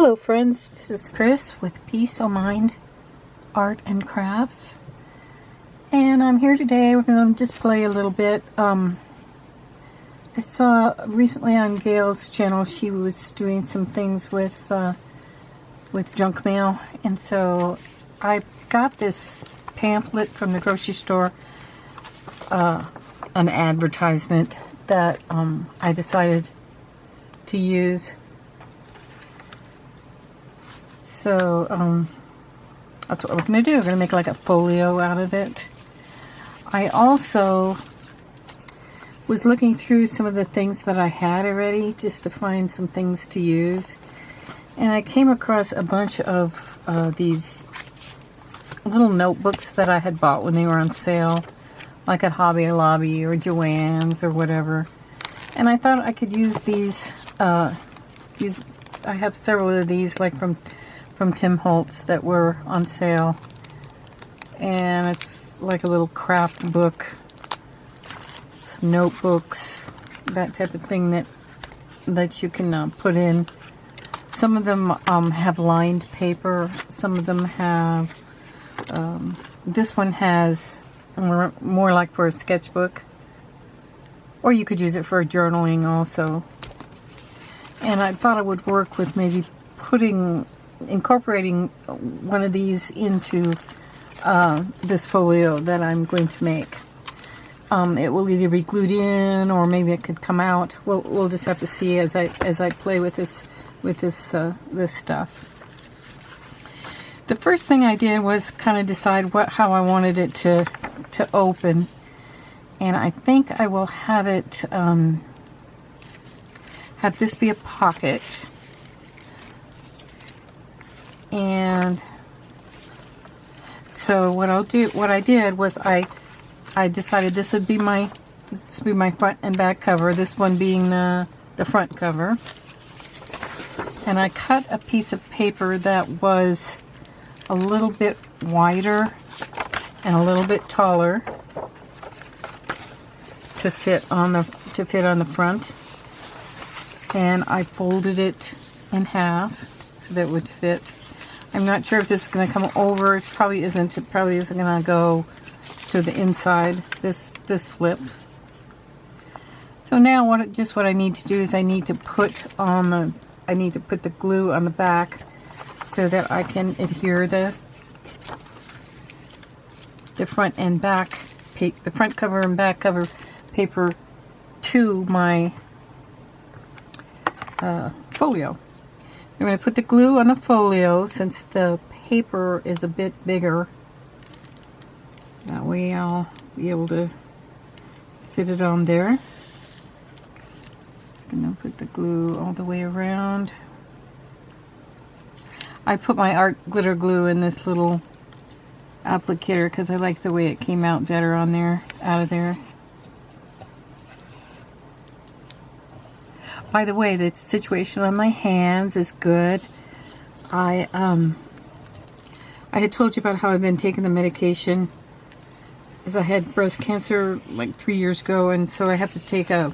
Hello friends, this is Chris with Peace O' Mind Art and Crafts, and I'm here today. We're going to just play a little bit. I saw recently on Gail's channel she was doing some things with junk mail, and so I got this pamphlet from the grocery store, an advertisement that I decided to use. So, that's what we're going to do. We're going to make like a folio out of it. I also was looking through some of the things that I had already just to find some things to use. And I came across a bunch of these little notebooks that I had bought when they were on sale, like at Hobby Lobby or Joann's or whatever. And I thought I could use these, I have several of these, like from Tim Holtz, that were on sale, and it's like a little craft book, some notebooks, that type of thing that you can put in. Some of them have lined paper, some of them have this one has more like for a sketchbook, or you could use it for journaling also. And I thought it would work with maybe incorporating one of these into this folio that I'm going to make. It will either be glued in, or maybe it could come out. We'll just have to see as I play with this stuff. The first thing I did was kind of decide how I wanted it to open, and I think I will have it have this be a pocket. And so what I did was I decided this would be my front and back cover, this one being the front cover. And I cut a piece of paper that was a little bit wider and a little bit taller to fit on the front. And I folded it in half so that it would fit. I'm not sure if this is going to come over. It probably isn't. It probably isn't going to go to the inside, this flip. So now what I need to do is I need to put the glue on the back so that I can adhere the front and back, the front cover and back cover paper to my folio. I'm going to put the glue on the folio since the paper is a bit bigger. That way I'll be able to fit it on there. Just going to put the glue all the way around. I put my art glitter glue in this little applicator because I like the way it came out better on there, out of there. By the way, the situation on my hands is good. I had told you about how I've been taking the medication, because I had breast cancer like 3 years ago, and so I have to take a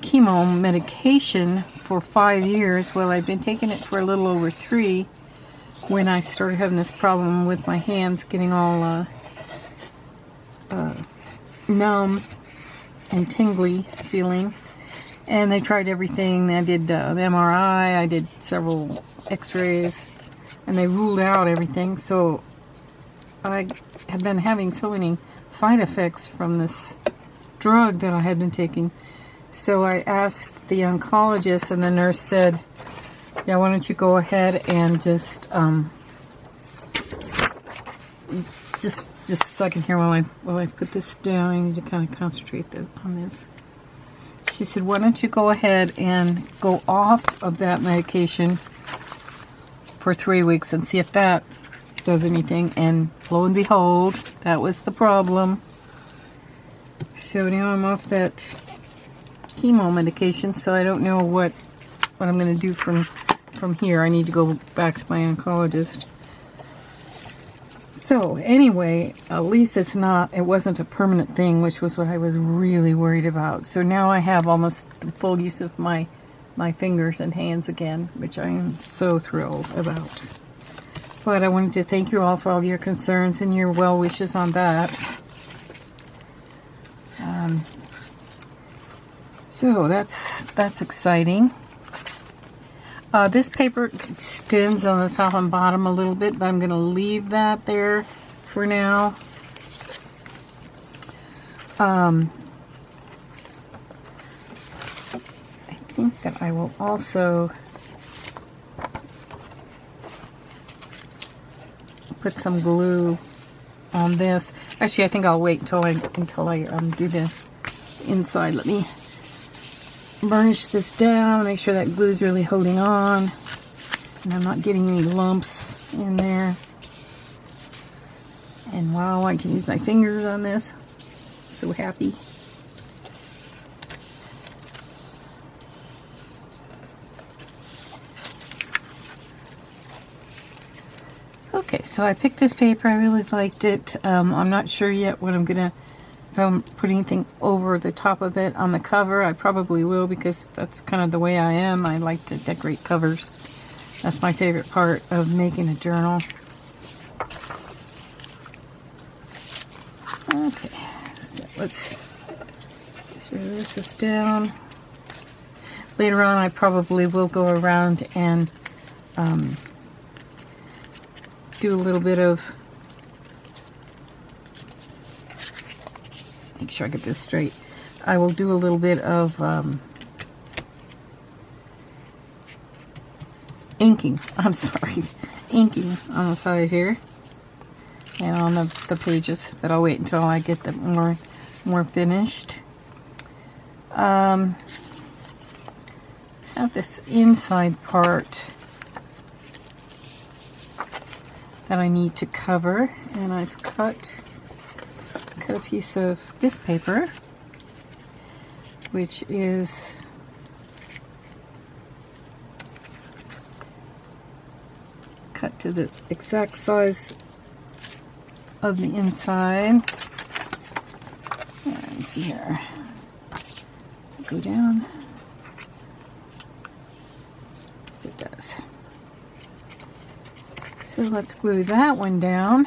chemo medication for 5 years. Well, I've been taking it for a little over 3 when I started having this problem with my hands getting all numb and tingly feeling. And they tried everything. I did the MRI, I did several x-rays, and they ruled out everything. So I have been having so many side effects from this drug that I had been taking. So I asked the oncologist, and the nurse said, yeah, why don't you go ahead and just a second here while I put this down. I need to kind of concentrate on this. She said, why don't you go ahead and go off of that medication for 3 weeks and see if that does anything. And lo and behold, that was the problem. So now I'm off that chemo medication, so I don't know what I'm going to do from here. I need to go back to my oncologist. So anyway, at least it wasn't a permanent thing, which was what I was really worried about. So now I have almost the full use of my my fingers and hands again, which I am so thrilled about. But I wanted to thank you all for all your concerns and your well wishes on that. So that's exciting. This paper extends on the top and bottom a little bit, but I'm going to leave that there for now. I think that I will also put some glue on this. Actually, I think I'll wait until I do the inside. Let me burnish this down, make sure that glue's really holding on, and I'm not getting any lumps in there. And wow, I can use my fingers on this. So happy. Okay, so I picked this paper. I really liked it. I'm not sure yet what I'm gonna, if I'm putting anything over the top of it on the cover. I probably will, because that's kind of the way I am. I like to decorate covers. That's my favorite part of making a journal. Okay, so let's make sure this is down. Later on, I probably will go around and do a little bit of, make sure I get this straight. I will do a little bit of inking. I'm sorry, inking on the side here and on the pages. But I'll wait until I get them more finished. Have this inside part that I need to cover, and I've cut a piece of this paper, which is cut to the exact size of the inside. Let me see here. Go down. Yes, it does. So let's glue that one down.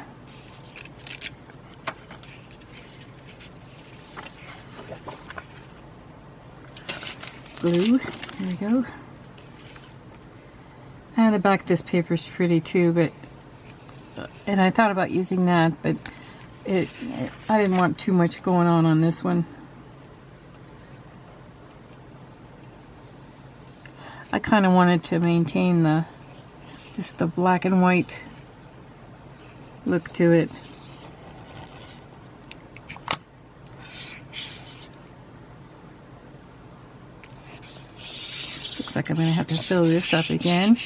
Glue, there we go. And the back of this paper is pretty too, but and I thought about using that, but I didn't want too much going on this one. I kind of wanted to maintain just the black and white look to it. Looks like I'm going to have to fill this up again.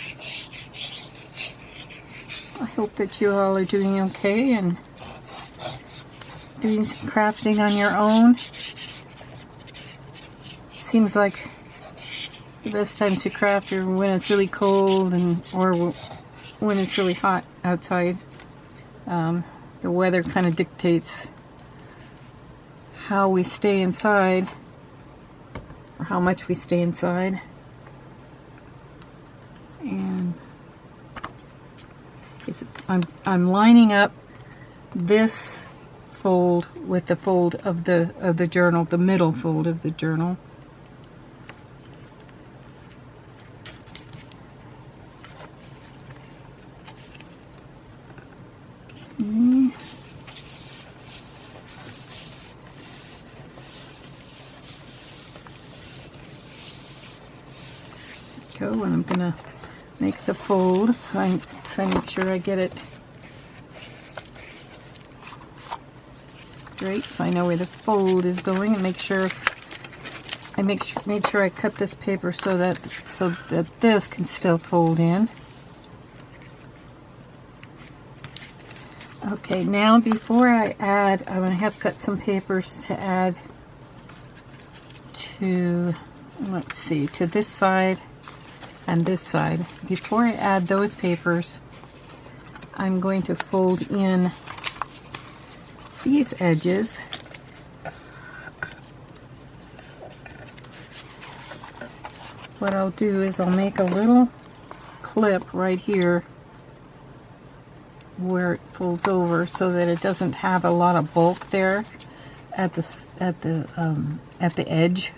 I hope that you all are doing okay and doing some crafting on your own. Seems like the best times to craft are when it's really cold or when it's really hot outside. The weather kind of dictates how we stay inside, or how much we stay inside. And I'm lining up this fold with the fold of the journal, the middle fold of the journal. Go, and I'm gonna make the fold so I make sure I get it straight, so I know where the fold is going, and make sure I cut this paper so that this can still fold in. Okay, now before I add, I'm gonna have cut some papers to add to, let's see, to this side and this side. Before I add those papers, I'm going to fold in these edges. what I'll do is I'll make a little clip right here where it folds over so that it doesn't have a lot of bulk there at the edge.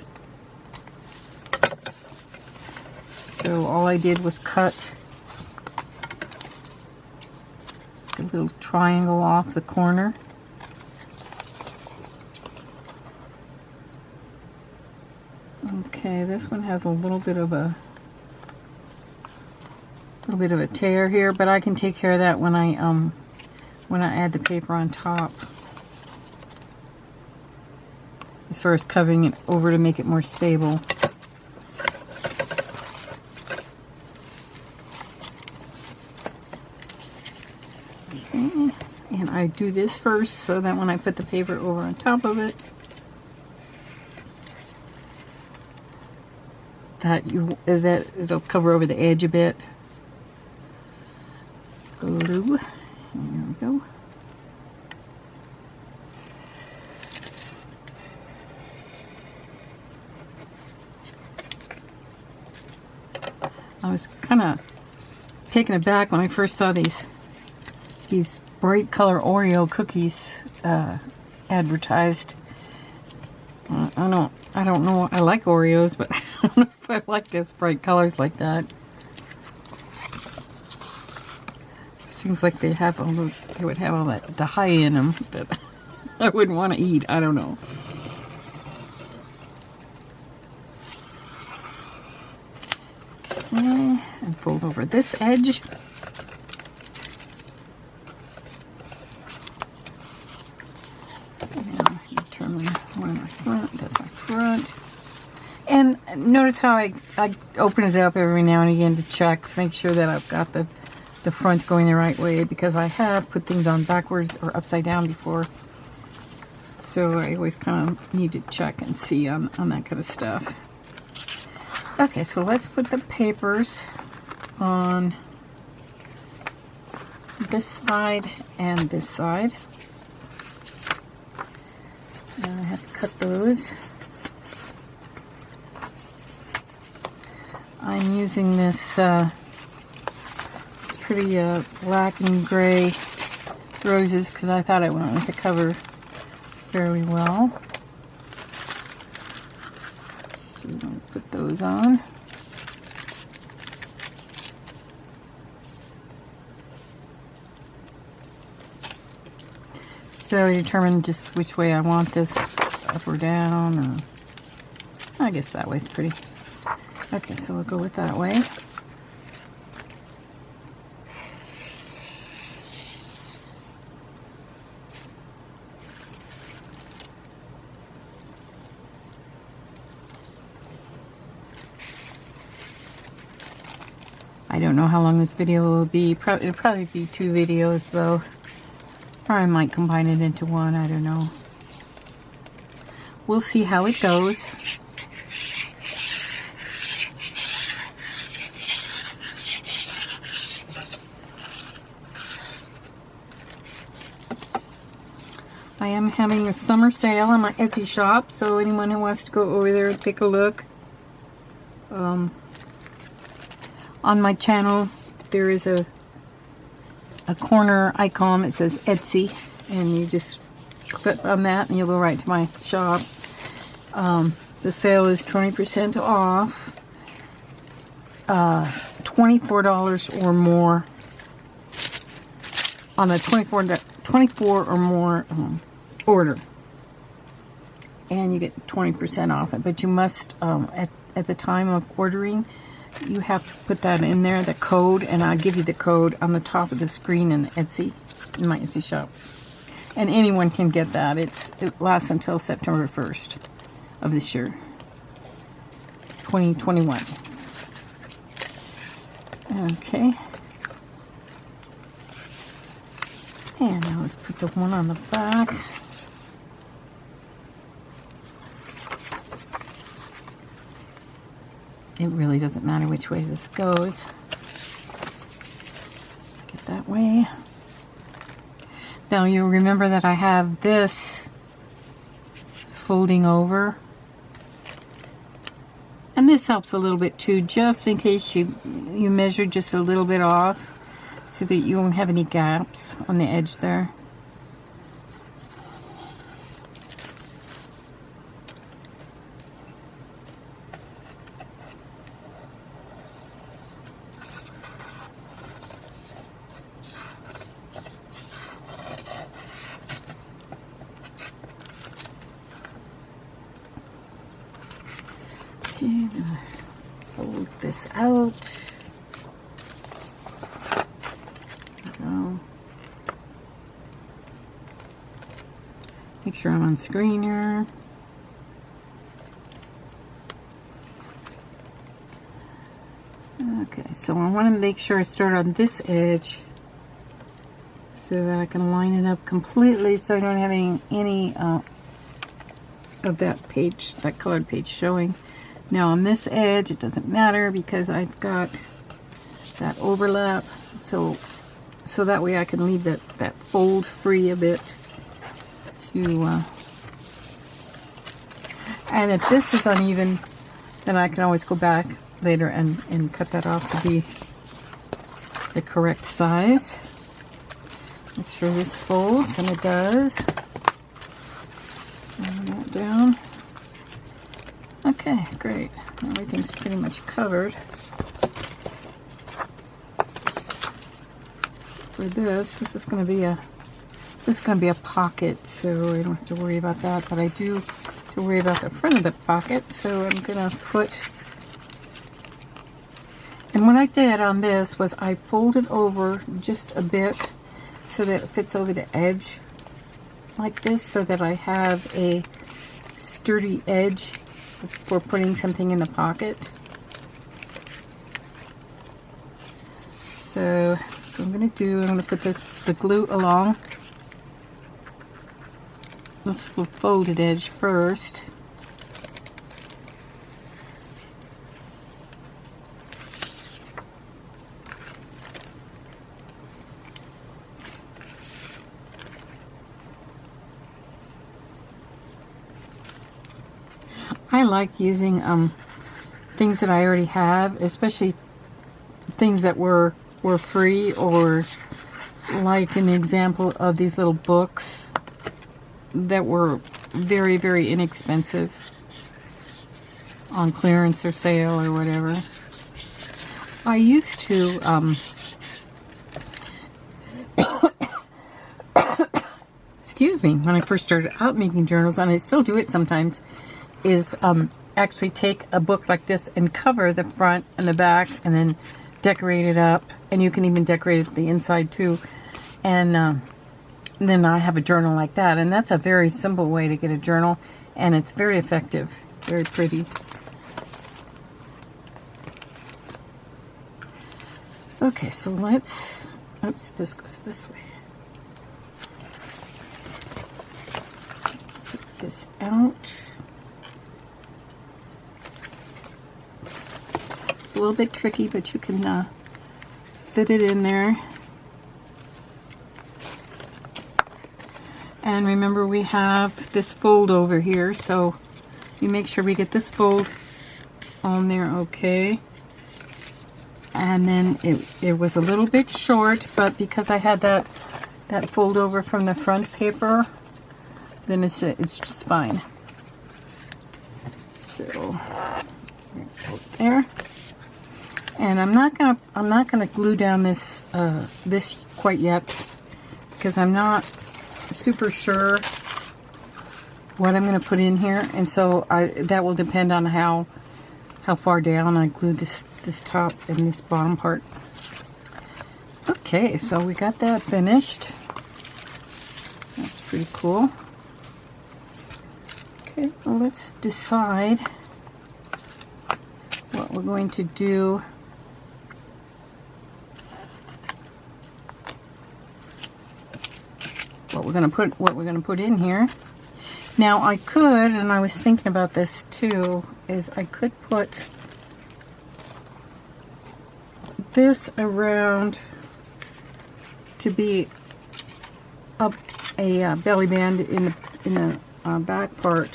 So all I did was cut a little triangle off the corner. Okay, this one has a little bit of a tear here, but I can take care of that when I add the paper on top. As far as covering it over to make it more stable. Okay, and I do this first so that when I put the paper over on top of it, that it'll cover over the edge a bit. Glue. There we go. I was kind of taken aback when I first saw these bright color Oreo cookies advertised. I don't know. I like Oreos, but I don't know if I like those bright colors like that. Seems like they would have all that dye in them that I wouldn't want to eat. I don't know. Okay, and fold over this edge. Now determine one in my front. That's my front. And notice how I open it up every now and again to check, to make sure that I've got the front going the right way, because I have put things on backwards or upside down before. So I always kind of need to check and see on that kind of stuff. Okay, so let's put the papers on this side and this side. And I have to cut those. I'm using this pretty black and gray roses because I thought it went with the cover fairly well. So I'm going to put those on. So determine just which way I want this, up or down, or I guess that way's pretty. Okay, so we'll go with that way. I don't know how long this video will be. It'll probably be 2 videos though. Or I might combine it into one, I don't know. We'll see how it goes. I am having a summer sale on my Etsy shop, so anyone who wants to go over there and take a look. On my channel, there is a corner icon that says Etsy, and you just click on that and you'll go right to my shop. The sale is 20% off, $24 or more on the 24 or more order, and you get 20% off it. But you must at the time of ordering, you have to put that in there, the code, and I'll give you the code on the top of the screen in Etsy, in my Etsy shop. And anyone can get that. It lasts until September 1st of this year, 2021. Okay. And now let's put the one on the back. It really doesn't matter which way this goes. Get that way. Now you remember that I have this folding over And this helps a little bit too, just in case you measure just a little bit off so that you won't have any gaps on the edge there. Okay, fold this out. Go. Make sure I'm on screen here. Okay, so I want to make sure I start on this edge so that I can line it up completely so I don't have any of that page, that colored page showing. Now on this edge, it doesn't matter because I've got that overlap, so that way I can leave that fold free a bit to, and if this is uneven, then I can always go back later and cut that off to be the correct size. Make sure this folds, and it does. And that down. Okay, great. Everything's pretty much covered. For this is going to be a pocket, so I don't have to worry about that. But I do have to worry about the front of the pocket, so I'm going to put. And what I did on this was I folded over just a bit so that it fits over the edge like this, so that I have a sturdy edge for putting something in the pocket. So what I'm going to do, I'm going to put the glue along the folded edge first. I like using things that I already have, especially things that were free, or like an example of these little books that were very, very inexpensive on clearance or sale or whatever. I used to excuse me, when I first started out making journals, and I still do it sometimes, is actually take a book like this and cover the front and the back and then decorate it up, and you can even decorate it the inside too, and then I have a journal like that, and that's a very simple way to get a journal, and it's very effective, very pretty. Okay, so let's, oops, this goes this way. Take this out. A little bit tricky, but you can fit it in there. And remember, we have this fold over here, so you make sure we get this fold on there, okay. And then it was a little bit short, but because I had that fold over from the front paper, then it's just fine. So there. And I'm not gonna glue down this this quite yet, because I'm not super sure what I'm gonna put in here, and so that will depend on how far down I glue this top and this bottom part. Okay, so we got that finished. That's pretty cool. Okay, well, let's decide what we're going to do. What we're gonna put in here. Now I could, and I was thinking about this too, is I could put this around to be up a belly band in the back part,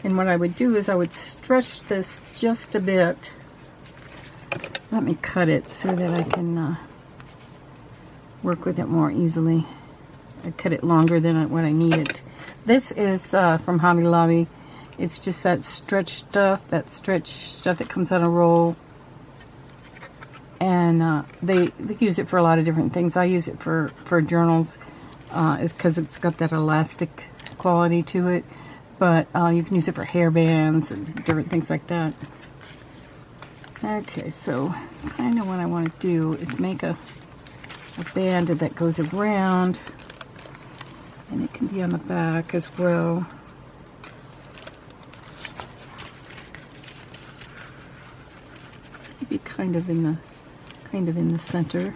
And what I would do is I would stretch this just a bit. Let me cut it so that I can work with it more easily. I cut it longer than what I need it. This is from Hobby Lobby. It's just that stretch stuff that comes on a roll. And they use it for a lot of different things. I use it for journals. It's because it's got that elastic quality to it. But you can use it for hair bands and different things like that. Okay, so kind of what I want to do is make a band that goes around. And it can be on the back as well. Maybe kind of in the center.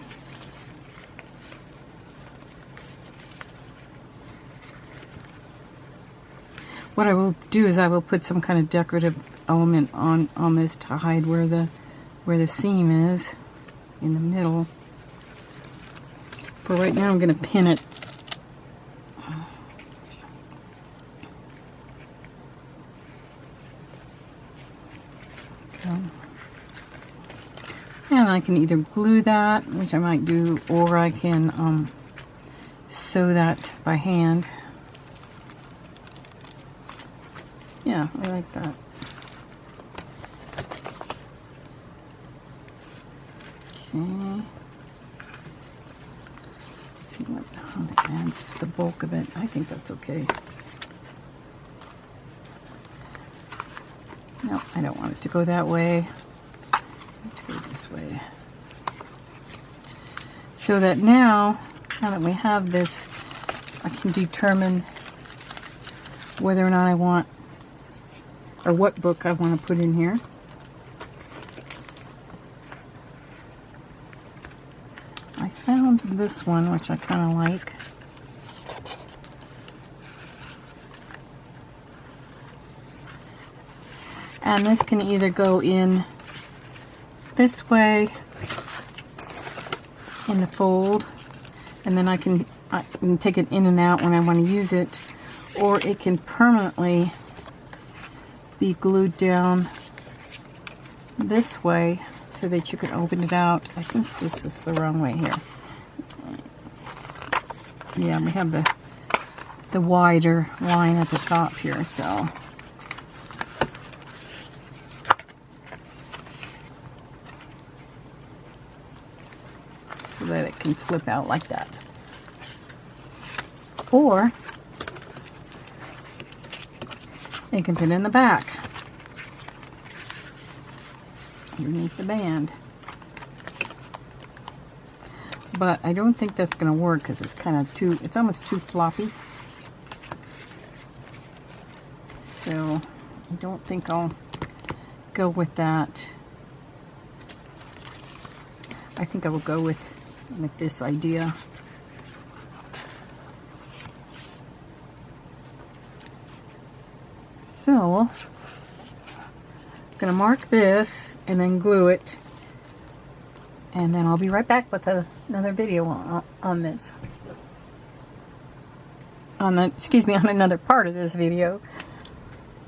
What I will do is I will put some kind of decorative element on this to hide where the seam is in the middle. For right now I'm going to pin it. Okay. And I can either glue that, which I might do, or I can sew that by hand. Yeah, I like that. Okay. Let's see how that adds to the bulk of it. I think that's okay. No, I don't want it to go that way. I want it to go this way. So that now that we have this, I can determine whether or not I want, or what book I want to put in here. I found this one, which I kind of like. And this can either go in this way in the fold, and then I can take it in and out when I want to use it, or it can permanently be glued down this way so that you can open it out. I think this is the wrong way here. Yeah, we have the wider line at the top here, so that it can flip out like that. Or it can fit in the back underneath the band. But I don't think that's going to work because it's kind of it's almost too floppy. So I don't think I'll go with that. I think I will go with this idea. So I'm going to mark this and then glue it, and then I'll be right back with another video on this. On another part of this video.